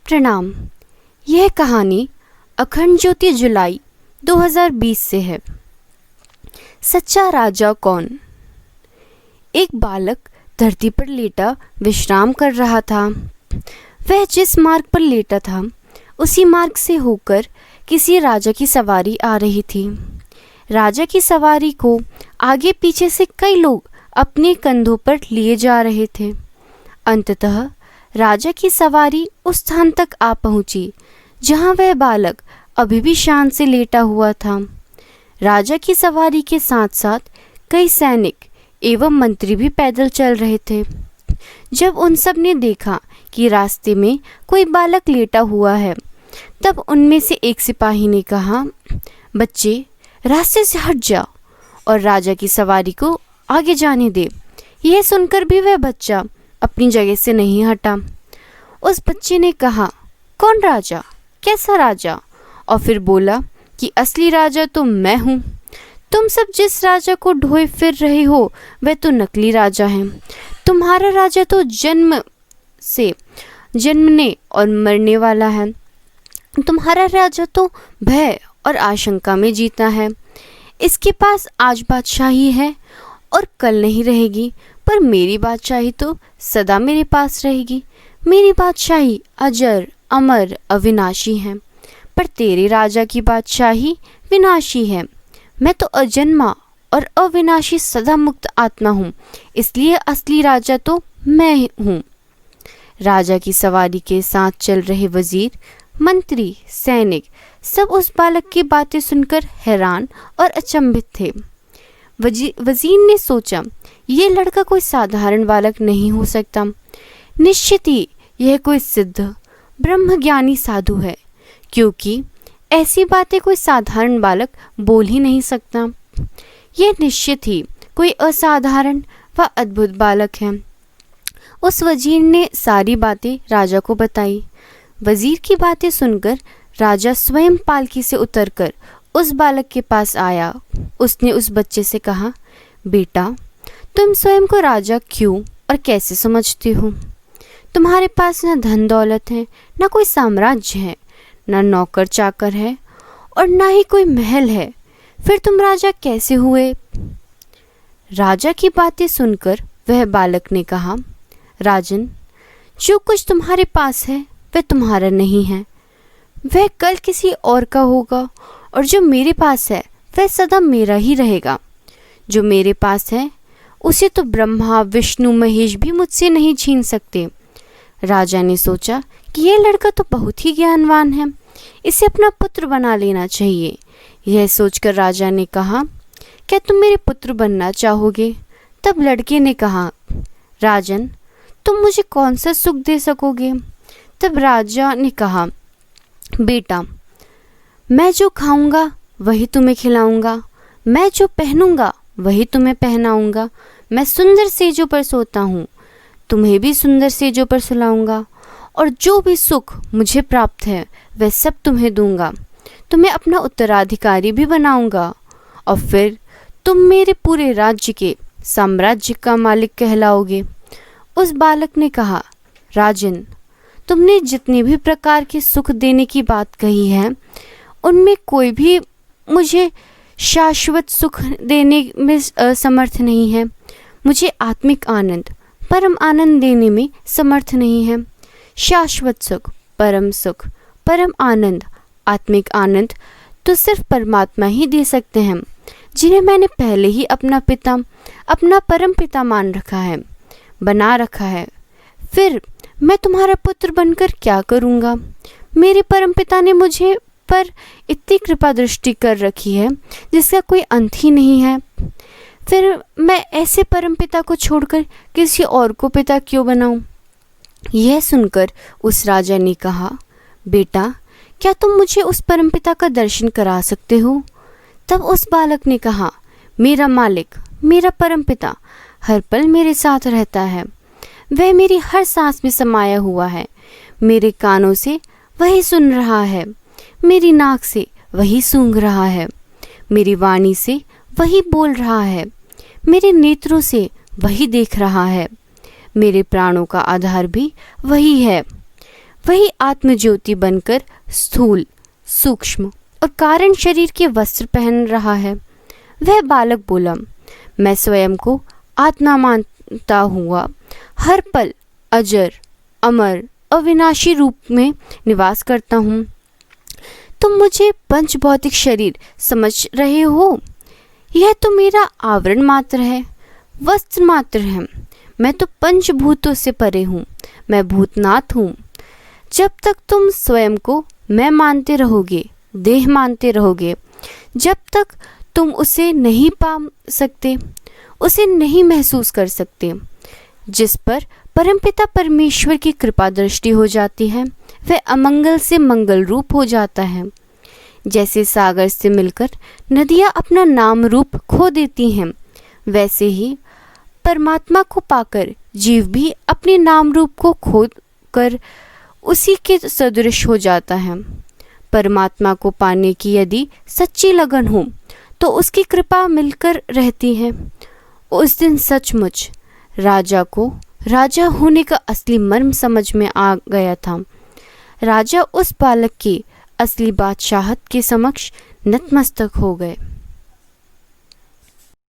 प्रणाम। यह कहानी अखंड ज्योति जुलाई 2020 से है। सच्चा राजा कौन। एक बालक धरती पर लेटा विश्राम कर रहा था। वह जिस मार्ग पर लेटा था उसी मार्ग से होकर किसी राजा की सवारी आ रही थी। राजा की सवारी को आगे पीछे से कई लोग अपने कंधों पर लिए जा रहे थे। अंततः राजा की सवारी उस स्थान तक आ पहुंची जहां वह बालक अभी भी शान से लेटा हुआ था। राजा की सवारी के साथ साथ कई सैनिक एवं मंत्री भी पैदल चल रहे थे। जब उन सब ने देखा कि रास्ते में कोई बालक लेटा हुआ है, तब उनमें से एक सिपाही ने कहा, बच्चे रास्ते से हट जाओ और राजा की सवारी को आगे जाने दे। यह सुनकर भी वह बच्चा अपनी जगह से नहीं हटा। उस बच्चे ने कहा, कौन राजा, कैसा राजा? और फिर बोला कि असली राजा तो मैं हूँ। तुम सब जिस राजा को ढोए फिर रहे हो वह तो नकली राजा है। तुम्हारा राजा तो जन्मने और मरने वाला है। तुम्हारा राजा तो भय और आशंका में जीता है। इसके पास आज बादशाही है और कल नहीं रहेगी, पर मेरी बादशाही तो सदा मेरे पास रहेगी। मेरी बादशाही अजर अमर अविनाशी है, पर तेरे राजा की बादशाही विनाशी है। मैं तो अजन्मा और अविनाशी सदा मुक्त आत्मा हूँ, इसलिए असली राजा तो मैं हूँ। राजा की सवारी के साथ चल रहे वजीर, मंत्री, सैनिक सब उस बालक की बातें सुनकर हैरान और अचंभित थे। वजीर ने सोचा, ये लड़का कोई साधारण बालक नहीं हो सकता। निश्चित ही यह कोई सिद्ध ब्रह्मज्ञानी साधु है, क्योंकि ऐसी बातें कोई साधारण बालक बोल ही नहीं सकता। यह निश्चित ही कोई असाधारण व अद्भुत बालक है। उस वजीर ने सारी बातें राजा को बताई। वजीर की बातें सुनकर राजा स्वयं पालकी से उतरकर उस बालक के पास आया। उसने उस बच्चे से कहा, बेटा तुम स्वयं को राजा क्यों और कैसे समझते हो? तुम्हारे पास न धन दौलत है, न कोई साम्राज्य है, न नौकर चाकर है और न ही कोई महल है, फिर तुम राजा कैसे हुए? राजा की बातें सुनकर वह बालक ने कहा, राजन, जो कुछ तुम्हारे पास है वह तुम्हारा नहीं है, वह कल किसी और का होगा, और जो मेरे पास है वह सदा मेरा ही रहेगा। जो मेरे पास है उसे तो ब्रह्मा विष्णु महेश भी मुझसे नहीं छीन सकते। राजा ने सोचा कि यह लड़का तो बहुत ही ज्ञानवान है, इसे अपना पुत्र बना लेना चाहिए। यह सोचकर राजा ने कहा, क्या तुम मेरे पुत्र बनना चाहोगे? तब लड़के ने कहा, राजन, तुम मुझे कौन सा सुख दे सकोगे? तब राजा ने कहा, बेटा मैं जो खाऊंगा वही तुम्हें खिलाऊंगा, मैं जो पहनूंगा वही तुम्हें पहनाऊंगा, मैं सुंदर सेजों पर सोता हूँ, तुम्हें भी सुंदर सेजों पर सुलाऊंगा, और जो भी सुख मुझे प्राप्त है वह सब तुम्हें दूंगा। तुम्हें अपना उत्तराधिकारी भी बनाऊंगा और फिर तुम मेरे पूरे राज्य के साम्राज्य का मालिक कहलाओगे। उस बालक ने कहा, राजन, तुमने जितने भी प्रकार के सुख देने की बात कही है उनमें कोई भी मुझे शाश्वत सुख देने में समर्थ नहीं है। मुझे आत्मिक आनंद, परम आनंद देने में समर्थ नहीं है। शाश्वत सुख, परम आनंद, आत्मिक आनंद तो सिर्फ परमात्मा ही दे सकते हैं, जिन्हें मैंने पहले ही अपना पिता, अपना परम पिता मान रखा है, बना रखा है। फिर मैं तुम्हारा पुत्र बनकर क्या करूँगा? मेरे परम पिता ने मुझे पर इतनी कृपा दृष्टि कर रखी है जिसका कोई अंत ही नहीं है। फिर मैं ऐसे परम पिता को छोड़कर किसी और को पिता क्यों बनाऊं? यह सुनकर उस राजा ने कहा, बेटा क्या तुम मुझे उस परम पिता का दर्शन करा सकते हो? तब उस बालक ने कहा, मेरा मालिक, मेरा परम पिता हर पल मेरे साथ रहता है। वह मेरी हर सांस में समाया हुआ है। मेरे कानों से वही सुन रहा है, मेरी नाक से वही सूंघ रहा है, मेरी वाणी से वही बोल रहा है, मेरे नेत्रों से वही देख रहा है, मेरे प्राणों का आधार भी वही है। वही आत्मज्योति बनकर स्थूल, सूक्ष्म और कारण शरीर के वस्त्र पहन रहा है। वह बालक बोला, मैं स्वयं को आत्मा मानता हुआ हर पल अजर, अमर, अविनाशी रूप में निवास करता हूँ। तुम मुझे पंच भौतिक शरीर समझ रहे हो? यह तो मेरा आवरण मात्र है, वस्त्र मात्र है। मैं तो पंचभूतों से परे हूँ, मैं भूतनाथ हूँ। जब तक तुम स्वयं को मैं मानते रहोगे, देह मानते रहोगे, जब तक तुम उसे नहीं पा सकते, उसे नहीं महसूस कर सकते, जिस पर परमपिता परमेश्वर की कृपा दृष्टि हो जाती है, वह अमंगल से मंगल रूप हो जाता है। जैसे सागर से मिलकर नदियाँ अपना नाम रूप खो देती हैं, वैसे ही परमात्मा को पाकर जीव भी अपने नाम रूप को खो कर उसी के सदृश हो जाता है। परमात्मा को पाने की यदि सच्ची लगन हो तो उसकी कृपा मिलकर रहती है। उस दिन सचमुच राजा को राजा होने का असली मर्म समझ में आ गया था। राजा उस बालक की असली बादशाहत के समक्ष नतमस्तक हो गए।